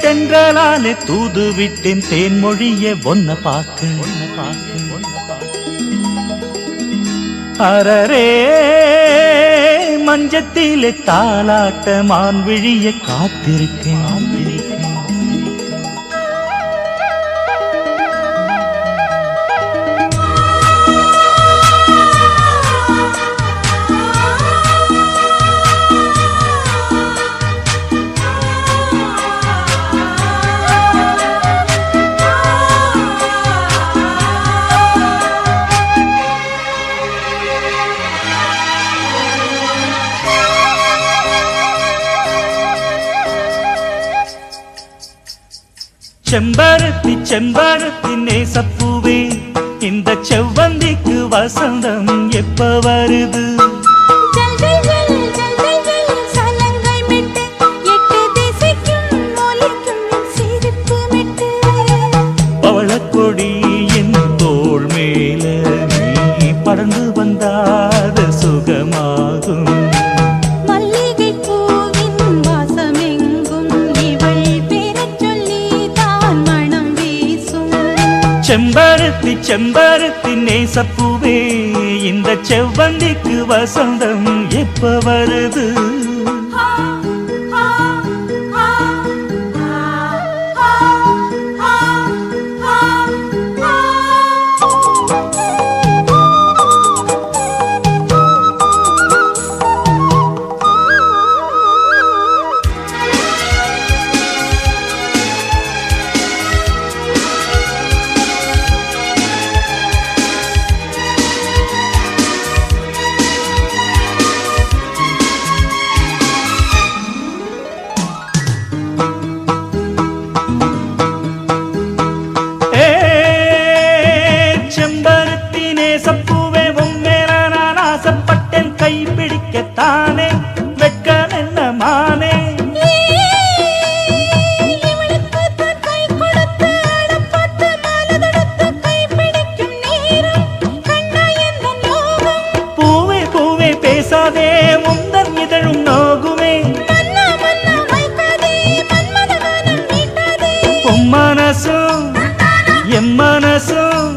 தென்றலாலே தூது விட்டேன் தேன்மொழிய ஒன்ன பார்க்க அரரே மஞ்சத்திலே தாலாட்ட மான் விழிய காத்திருக்கேன். செம்பருத்தி செம்பருத்தி நேசப்பூவே இந்த செவ்வந்திக்கு வசந்தம் எப்ப வருது? பவளக்கொடி என் தோள் மேல நீ பறந்து வந்தாத சுகமாகும். செம்பருத்தி செம்பருத்தி நேசப்பூவே இந்த செவ்வந்திக்கு வசந்தம் எப்ப வருது? கைப்பிடிக்கத்தானே வெட்கம் என்ன மானே? பூவே பூவே பேசாதே முந்தன் இதழும் நோகுமே. பொம்மனசும் எம்மனசும்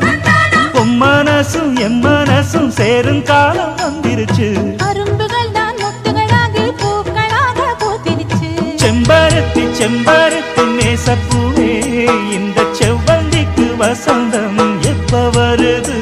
பொம்மனசும் எம்மனசும் சேரும் காலம் வந்துருச்சு. அரும்புகள் தான் முத்துகளாகி பூக்களாக பூத்திருச்சு. செம்பருத்தி செம்பருத்தி நேசப்பூவே இந்த செவ்வந்திக்கு வசந்தம் எப்ப வருது?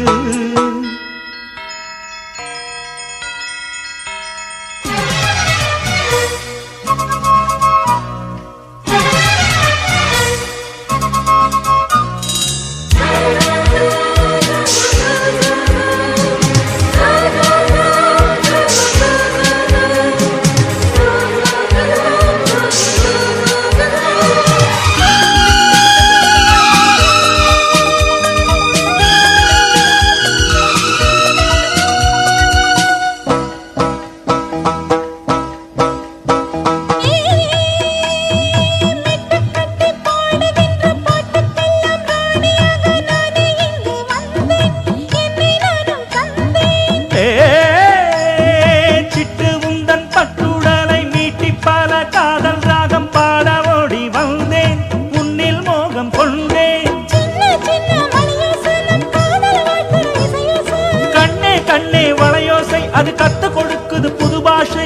கண்ணே வளையோசை அது கத்து கொடுக்குது புது பாஷை.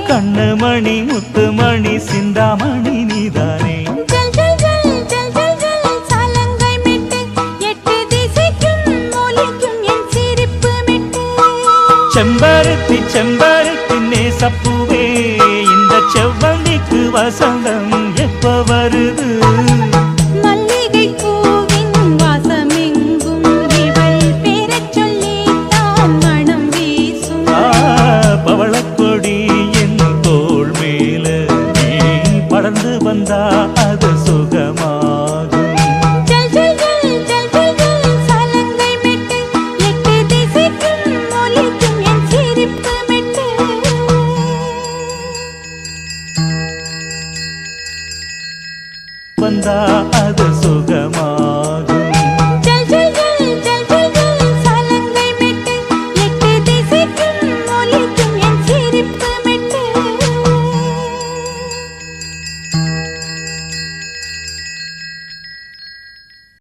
கண்ணு மணி முத்து மணி சிந்தாமணி நீதானே. செம்பருத்தி செம்பருத்தி நேசப்பூவே இந்த செவ்வந்திக்கு வசந்தம் எப்ப வருது?